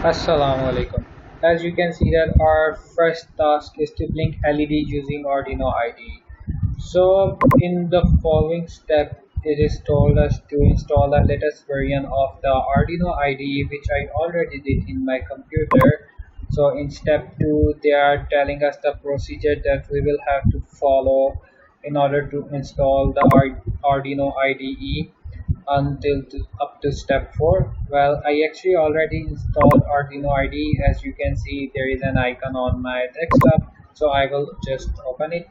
Assalamu alaikum. As you can see that our first task is to blink LED using Arduino IDE. So in the following step, it is told us to install the latest version of the Arduino IDE, which I already did in my computer. So in step 2, they are telling us the procedure that we will have to follow in order to install the Arduino IDE up to step 4. Well, I actually already installed Arduino IDE. As you can see, there is an icon on my desktop, so I will just open it.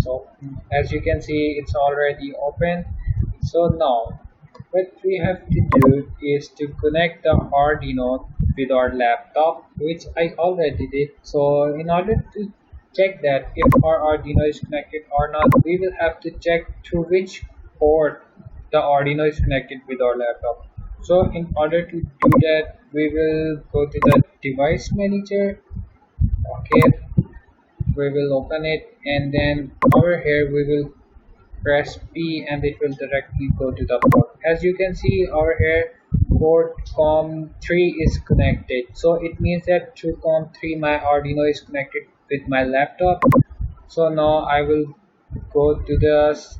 So as you can see, it's already open. So now what we have to do is to connect the Arduino with our laptop, which I already did. So in order to check that if our Arduino is connected or not, we will have to check through which port the Arduino is connected with our laptop. So in order to do that, we will go to the device manager. Okay, we will open it, and then over here we will press P and it will directly go to the port. As you can see over here, port COM3 is connected. So it means that through COM3 my Arduino is connected with my laptop. So now I will go to the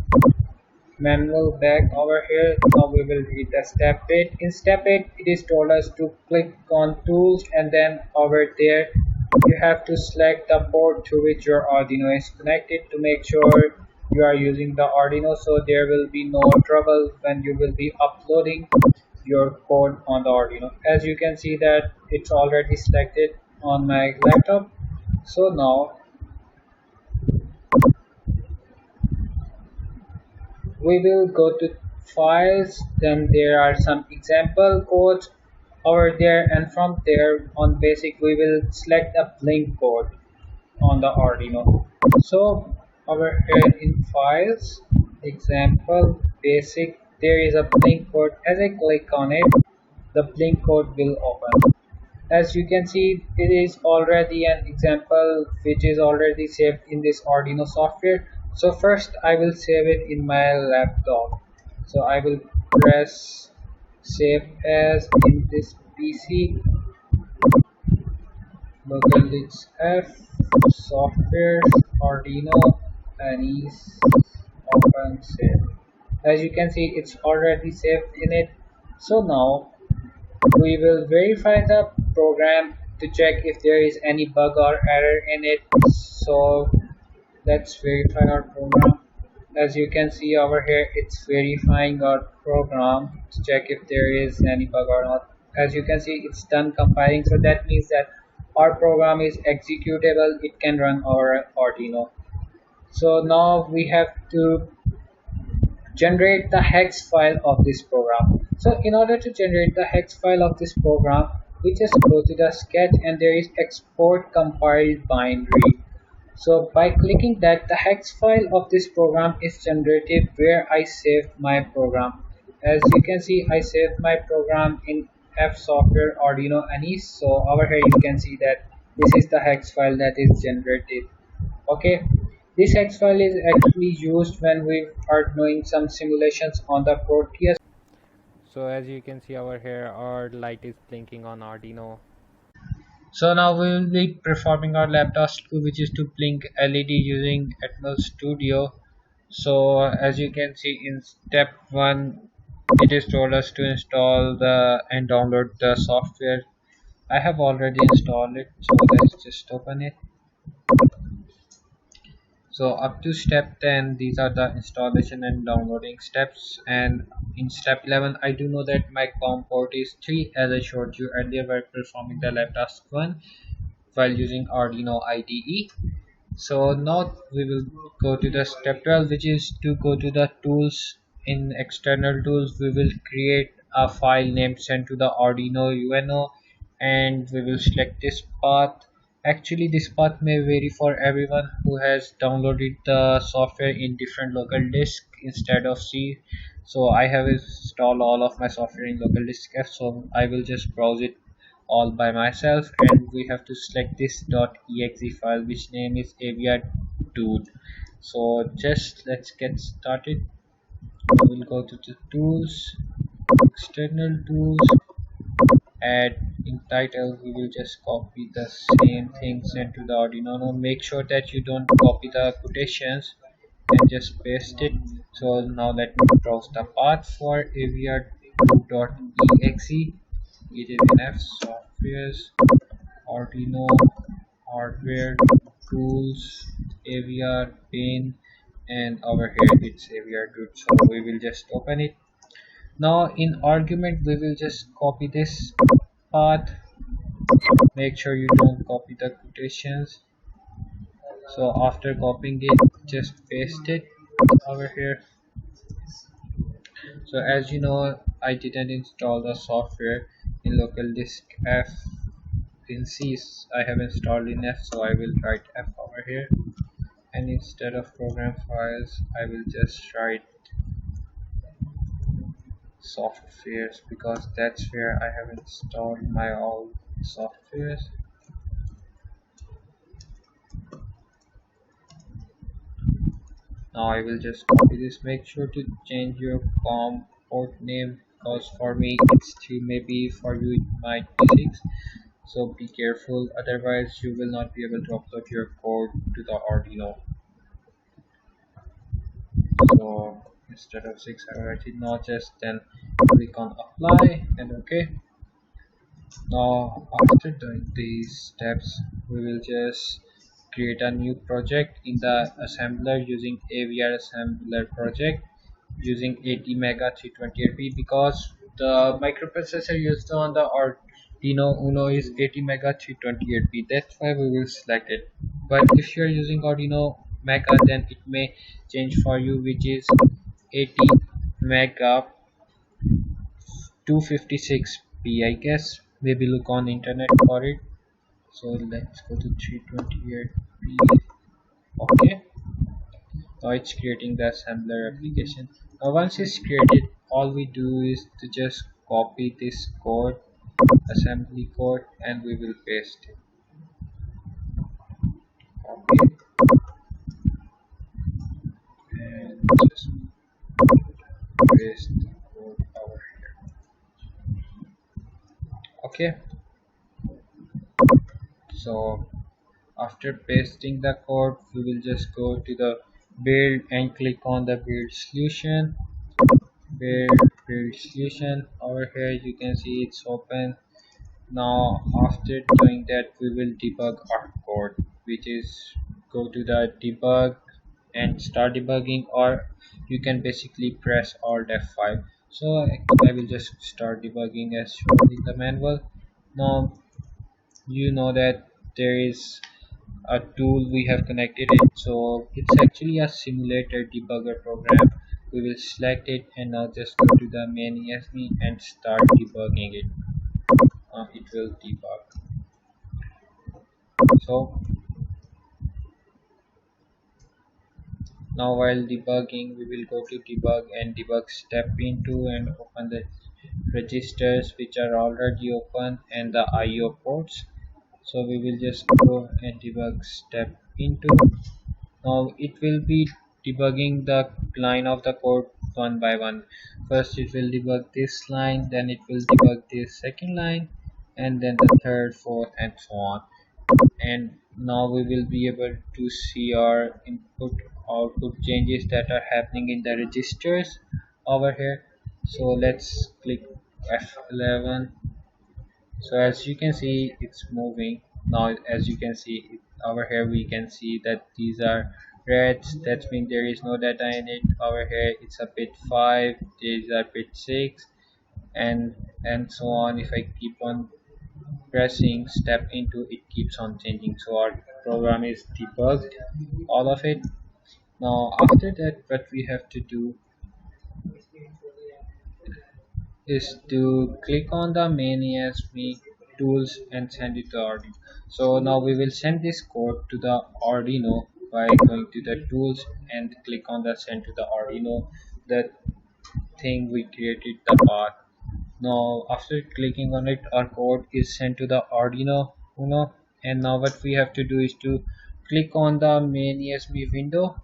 manual back over here. Now we will read the step 8. In step 8, it is told us to click on tools, and then over there you have to select the port to which your Arduino is connected to make sure you are using the Arduino, so there will be no trouble when you will be uploading your code on the Arduino. As you can see that it's already selected on my laptop. So now we will go to files, then there are some example codes over there, and from there on basic we will select a blink code on the Arduino. So over here in files, example, basic, there is a blink code. As I click on it, the blink code will open. As you can see, it is already an example which is already saved in this Arduino software. So first I will save it in my laptop. So I will press save as in this PC, local disk F, software, Arduino, and is open save. As you can see, it's already saved in it. So now we will verify the program to check if there is any bug or error in it. So let's verify our program. As you can see over here, it's verifying our program to check if there is any bug or not. As you can see, it's done compiling, so that means that our program is executable. It can run our Arduino. So now we have to generate the hex file of this program. So in order to generate the hex file of this program, we just go to the sketch, and there is export compiled binary. So by clicking that, the hex file of this program is generated where I saved my program. As you can see, I saved my program in F software Arduino Anis. So over here you can see that this is the hex file that is generated. Okay, this hex file is actually used when we are doing some simulations on the Proteus. So as you can see over here, our light is blinking on Arduino. So now we will be performing our lab task 2, which is to blink LED using Atmel Studio. So as you can see in step 1, it is told us to install the and download the software. I have already installed it, so let's just open it. So up to step 10, these are the installation and downloading steps, and in step 11 I do know that my COM port is 3, as I showed you earlier while performing the lab task 1 while using Arduino IDE. So now we will go to the step 12, which is to go to the tools. In external tools we will create a file named send to the Arduino UNO, and we will select this path. Actually this path may vary for everyone who has downloaded the software in different local disk instead of C. So I have installed all of my software in local disk F, so I will just browse it all by myself, and we have to select this .exe file which name is avia dude. So just let's get started. We will go to the tools, external tools, add in title. We will just copy the same thing, send to the Arduino. Now make sure that you don't copy the quotations and just paste it. So now let me browse the path for avr2.exe. It is in F softwares, Arduino, hardware, tools, avr, pin, and over here it's avr2. So we will just open it. Now in argument we will just copy this path. Make sure you don't copy the quotations. So after copying it, just paste it over here. So as you know, I didn't install the software in local disk F. In C I have installed in F, so I will write F over here, and instead of program files I will just write softwares, because that's where I have installed my all softwares. Now I will just copy this. Make sure to change your COM port name, because for me it's 3, maybe for you it might be 6. So be careful, otherwise you will not be able to upload your code to the Arduino. So instead of 6 I write it not just, then click on apply and OK. Now after doing these steps, we will just create a new project in the assembler using AVR assembler project using 80 mega 328p, because the microprocessor used on the Arduino Uno is 80 mega 328p. That's why we will select it. But if you are using Arduino Mega, then it may change for you, which is 80 mega 256p. I guess maybe look on internet for it. So let's go to 328p. Okay, now it's creating the assembler application. Now once it's created, all we do is to just copy this code, assembly code, and we will paste it. Copy and just paste the code over here. Okay, so after pasting the code, we will just go to the build and click on the build solution. Build solution over here, you can see it's open. Now after doing that, we will debug our code, which is go to the debug and start debugging, or you can basically press alt F5. So I will just start debugging as shown in the manual. Now you know that there is a tool we have connected it, so it's actually a simulator debugger program. We will select it and now just go to the main ESP and start debugging it. It will debug. So now while debugging, we will go to debug and debug step into and open the registers which are already open and the IO ports. So we will just go and debug step into. Now it will be debugging the line of the code one by one. First it will debug this line, then it will debug this second line, and then the third, fourth, and so on. And now we will be able to see our input output changes that are happening in the registers over here. So let's click F11. So as you can see, it's moving now. As you can see over here, we can see that these are reds. That means there is no data in it. Over here it's a bit 5, these are bit 6, and so on. If I keep on pressing step into, it keeps on changing. So our program is debugged, all of it. Now after that, what we have to do is to click on the main ESP tools and send it to Arduino. So now we will send this code to the Arduino by going to the tools and click on the send to the Arduino, the thing we created, the path. Now after clicking on it, our code is sent to the Arduino Uno, and now what we have to do is to click on the main ESP window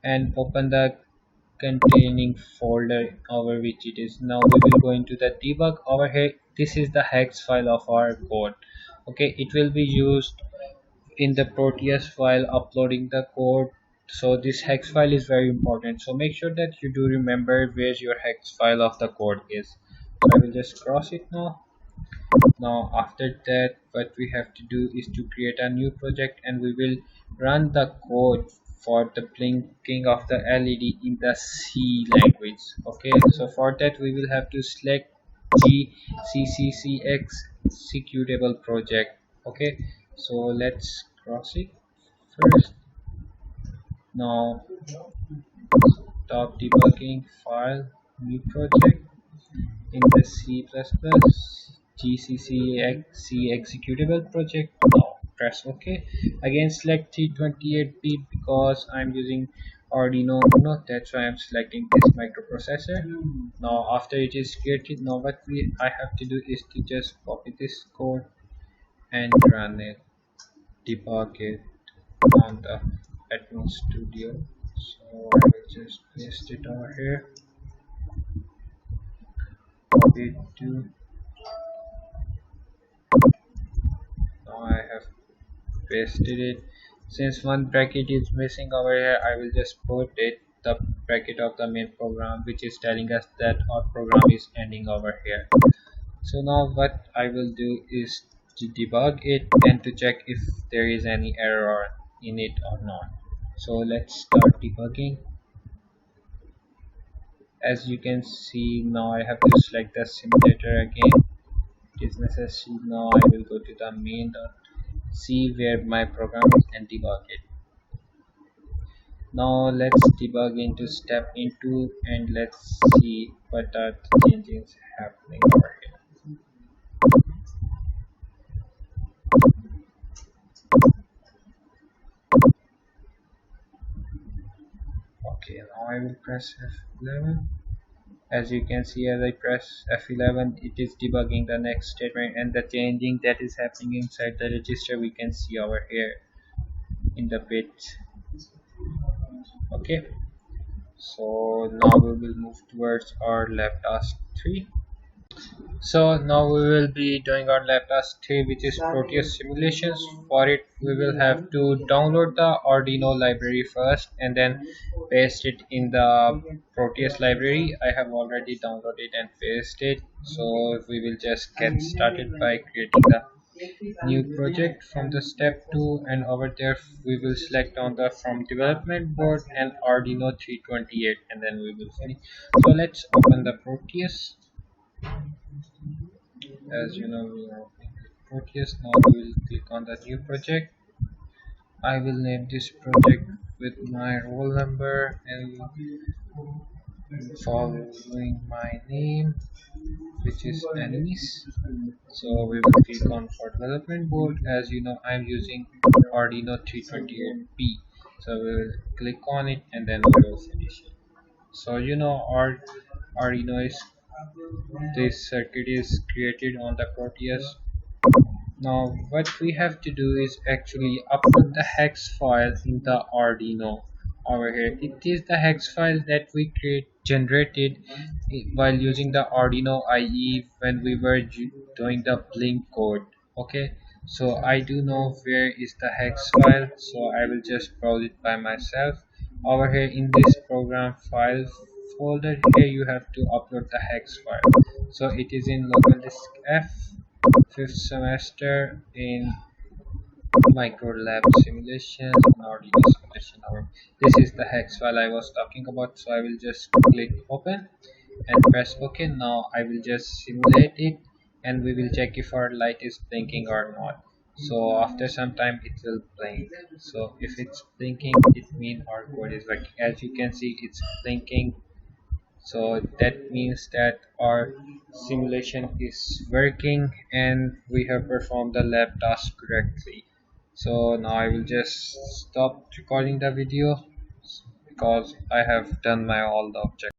and open the containing folder over which it is. Now we will go into the debug over here. This is the hex file of our code. Okay, it will be used in the Proteus file uploading the code. So this hex file is very important, so make sure that you do remember where your hex file of the code is. I will just cross it now. Now after that, what we have to do is to create a new project, and we will run the code for the blinking of the LED in the C language. Okay, so for that we will have to select GCCX executable project. Okay, so let's cross it first. Now stop debugging, file, new project in the C++ GCCXC executable project. Now press OK. Again select 328B because I'm using Arduino Uno, that's why I'm selecting this microprocessor. Now after it is created, now what I have to do is to just copy this code and run it, debug it on the Atmel Studio. So I will just paste it over here, copy it to. Now I have pasted it. Since one bracket is missing over here, I will just put it the bracket of the main program, which is telling us that our program is ending over here. So now what I will do is to debug it and to check if there is any error in it or not. So let's start debugging. As you can see, now I have to select the simulator again. It is necessary. Now I will go to the main.c where my program is and debug it. Now let's debug into step into and let's see what are the changes happening over here. Okay, now I will press F11. As you can see, as I press F11, it is debugging the next statement, and the changing that is happening inside the register we can see over here in the bits. Okay, so now we will move towards our lab task 3. So now we will be doing our lab task 3, which is Proteus simulations. For it we will have to download the Arduino library first and then paste it in the Proteus library. I have already downloaded and pasted, so we will just get started by creating the new project from the step 2, and over there we will select on the from development board and Arduino 328, and then we will finish. So let's open the Proteus. As you know, we are opening the Proteus. Now we will click on the new project. I will name this project with my roll number and following my name, which is enemies. So we will click on for development board. As you know, I'm using Arduino 328B, so we will click on it and then we will finish it. So you know, our Arduino is this circuit is created on the Proteus. Now what we have to do is actually upload the hex file in the Arduino over here. It is the hex file that we generated while using the Arduino IE when we were doing the blink code. Okay, so I do know where is the hex file, so I will just browse it by myself. Over here in this program file folder, here you have to upload the hex file. So it is in local disk F, 5th semester in micro lab simulations and Arduino simulation. This is the hex file I was talking about, so I will just click open and press OK. Now I will just simulate it and we will check if our light is blinking or not. So after some time it will blink. So if it's blinking, it means our code is working. As you can see, it's blinking, so that means that our simulation is working and we have performed the lab task correctly. So now I will just stop recording the video because I have done my all the objectives.